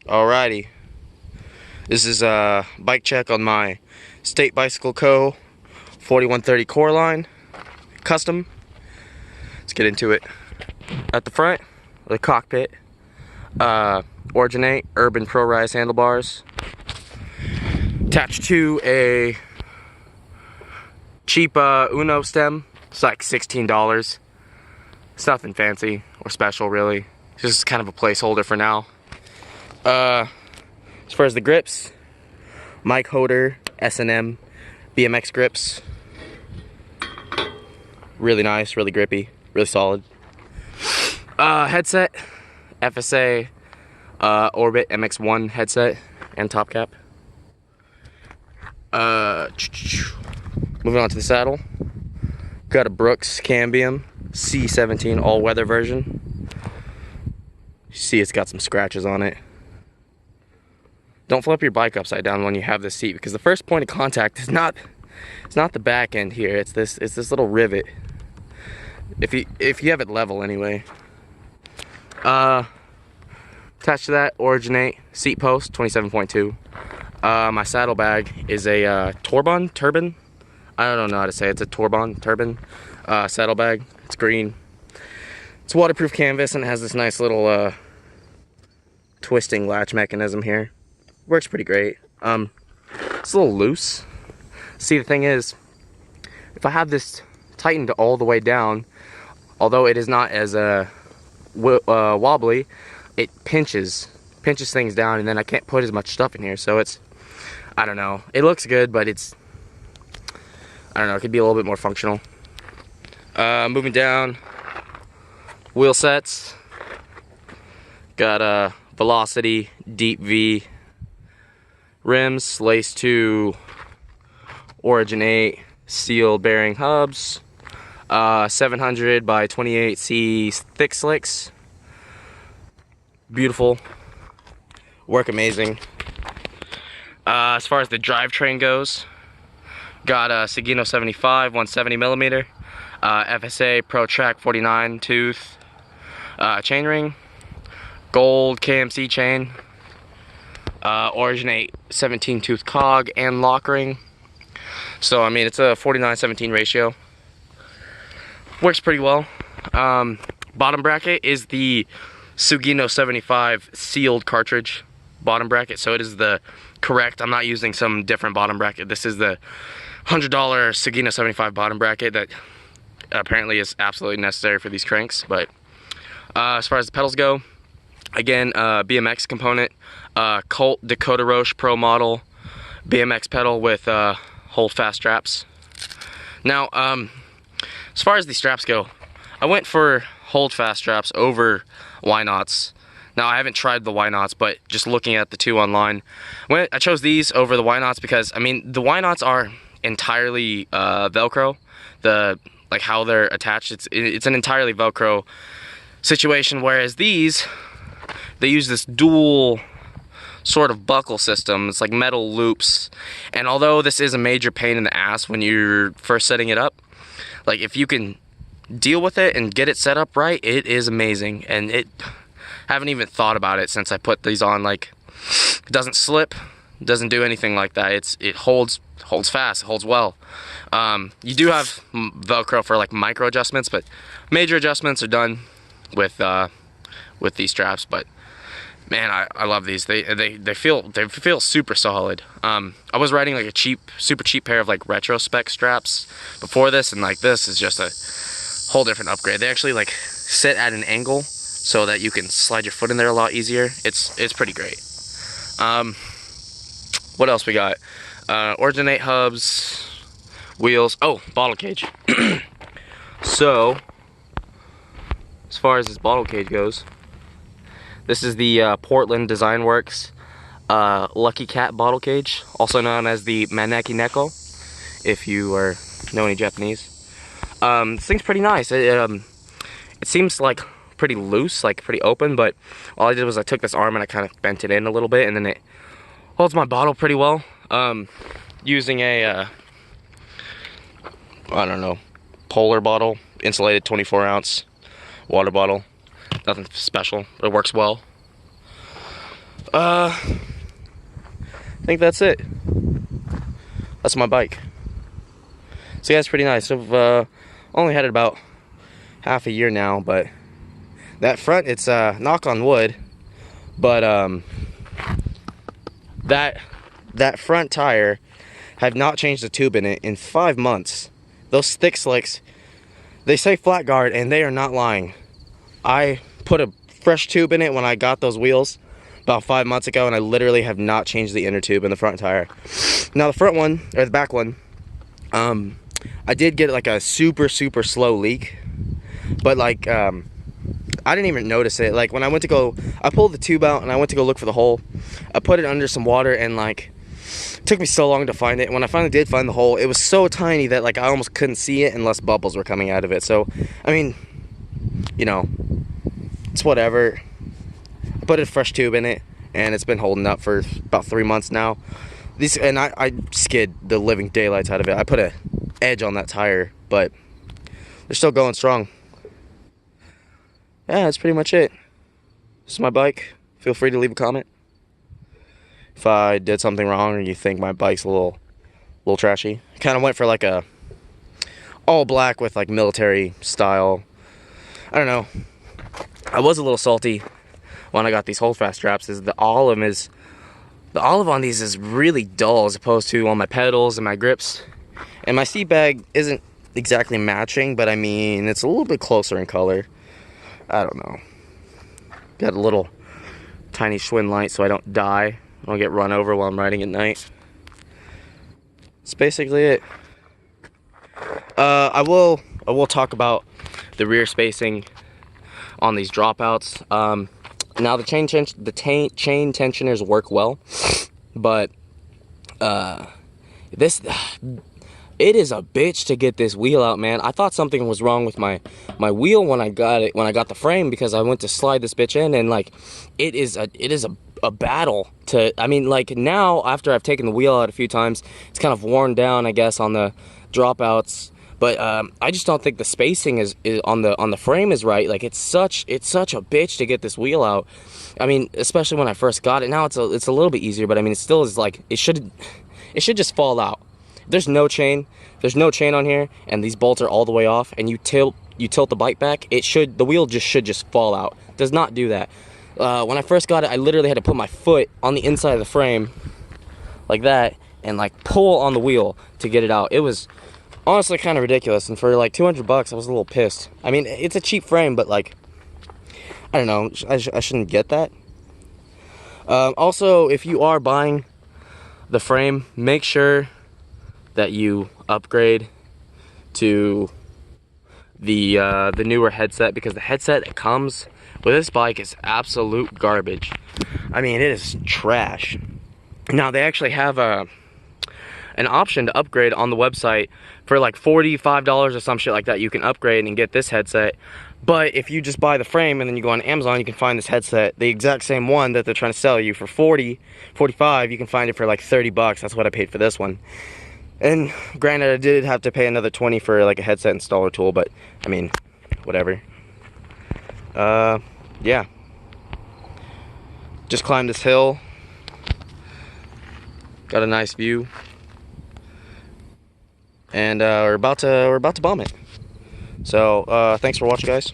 Alrighty, this is a bike check on my State Bicycle Co. 4130 Coreline Custom. Let's get into it. At the front, the cockpit, Originate Urban Pro Rise handlebars, attached to a cheap Uno stem. It's like $16. It's nothing fancy or special really. It's just kind of a placeholder for now. As far as the grips, Mike Hoder S&M BMX grips. Really nice, really grippy, really solid. Headset, FSA Orbit MX1 headset and top cap. Moving on to the saddle. Got a Brooks Cambium C17 all-weather version. You see it's got some scratches on it. Don't flip your bike upside down when you have this seat, because the first point of contact is not the back end here. It's this little rivet. If you have it level anyway. Attached to that, Originate seat post 27.2. My saddlebag is a turban. I don't know how to say it. It's a turban saddlebag. It's green. It's waterproof canvas and it has this nice little twisting latch mechanism here. Works pretty great. It's a little loose. See, the thing is, if I have this tightened all the way down, although it is not as wobbly, it pinches things down, and then I can't put as much stuff in here. So it's, I don't know. It looks good, but it's, I don't know. It could be a little bit more functional. Moving down, wheel sets. Got a Velocity Deep V rims, lace 2 Originate steel bearing hubs, 700 by 28C thick slicks. Beautiful, work amazing. As far as the drivetrain goes, got a Sugino 75 170mm FSA Pro Track 49 tooth chainring, gold KMC chain, Originate 17 tooth cog and lock ring. So I mean, it's a 49-17 ratio. Works pretty well. Bottom bracket is the Sugino 75 sealed cartridge bottom bracket, so it is the correct. I'm not using some different bottom bracket. This is the $100 Sugino 75 bottom bracket that apparently is absolutely necessary for these cranks. But as far as the pedals go, again, BMX component, Colt Dakota Roche Pro model BMX pedal with hold fast straps. Now, as far as the straps go, I went for hold fast straps over Y-knots. Now, I haven't tried the Y-knots, but just looking at the two online, I chose these over the Y-knots because, I mean, the Y-knots are entirely Velcro. Like how they're attached, it's an entirely Velcro situation, whereas these, they use this dual sort of buckle system. It's like metal loops, and although this is a major pain in the ass when you're first setting it up, like if you can deal with it and get it set up right, it is amazing. And haven't even thought about it since I put these on. Like, it doesn't slip, it doesn't do anything like that. It holds fast, it holds well. You do have Velcro for like micro adjustments, but major adjustments are done with these straps. But man, I love these. They feel super solid. I was riding like a super cheap pair of like retro spec straps before this, and like this is just a whole different upgrade. They actually like sit at an angle so that you can slide your foot in there a lot easier. It's pretty great. What else we got? Originate hubs, wheels. Oh, bottle cage. So, as far as this bottle cage goes, this is the Portland Design Works Lucky Cat bottle cage, also known as the Maneki Neko, if you know any Japanese. This thing's pretty nice. It seems like pretty loose, like pretty open, but all I did was I took this arm and I kind of bent it in a little bit, and then it holds my bottle pretty well. Using a I don't know, polar bottle, insulated 24-ounce water bottle. Nothing special, but it works well. I think that's it. That's my bike. So yeah, it's pretty nice. I've only had it about half a year now, but that front, it's knock on wood, but that front tire, have not changed the tube in it in 5 months. Those thick slicks, they say flat guard, and they are not lying. I put a fresh tube in it when I got those wheels about 5 months ago, and I literally have not changed the inner tube in the front tire. Now the front one, or the back one, I did get like a super slow leak, but like I didn't even notice it. Like when I went to go, I pulled the tube out and I went to go look for the hole. I put it under some water, and like it took me so long to find it. When I finally did find the hole, it was so tiny that like I almost couldn't see it unless bubbles were coming out of it. So I mean, you know, it's whatever. I put a fresh tube in it, and it's been holding up for about 3 months now. And I skid the living daylights out of it. I put a edge on that tire, but they're still going strong. Yeah, that's pretty much it. This is my bike. Feel free to leave a comment if I did something wrong or you think my bike's a little trashy. I kind of went for like a all black with like military style. I don't know. I was a little salty when I got these holdfast straps. The olive on these is really dull as opposed to on my pedals and my grips. And my seat bag isn't exactly matching, but I mean, it's a little bit closer in color. I don't know. Got a little tiny Schwinn light so I don't die. I don't get run over while I'm riding at night. That's basically it. I will talk about the rear spacing on these dropouts. Now the chain tensioners work well, but it is a bitch to get this wheel out, man. I thought something was wrong with my wheel when I got the frame, because I went to slide this bitch in, and like it is a battle to, I mean, like now after I've taken the wheel out a few times, it's kind of worn down, I guess, on the dropouts. But I just don't think the spacing is on the frame is right. Like it's such a bitch to get this wheel out. I mean, especially when I first got it. Now it's a little bit easier, but I mean, it still is like it should just fall out. There's no chain on here, and these bolts are all the way off, and you tilt the bike back, the wheel should just fall out. It does not do that. When I first got it, I literally had to put my foot on the inside of the frame like that and like pull on the wheel to get it out. It was honestly kind of ridiculous, and for like $200 I was a little pissed. I mean, it's a cheap frame, but like, I don't know, I shouldn't get that. Also, if you are buying the frame, make sure that you upgrade to the newer headset, because the headset that comes with this bike is absolute garbage. I mean, it is trash. Now they actually have an option to upgrade on the website for like $45 or some shit like that. You can upgrade and get this headset. But if you just buy the frame and then you go on Amazon, you can find this headset, the exact same one that they're trying to sell you for $40, $45. You can find it for like $30. That's what I paid for this one. And granted, I did have to pay another $20 for like a headset installer tool, but I mean, whatever. Yeah. Just climbed this hill. Got a nice view. And we're about to bomb it. So thanks for watching, guys.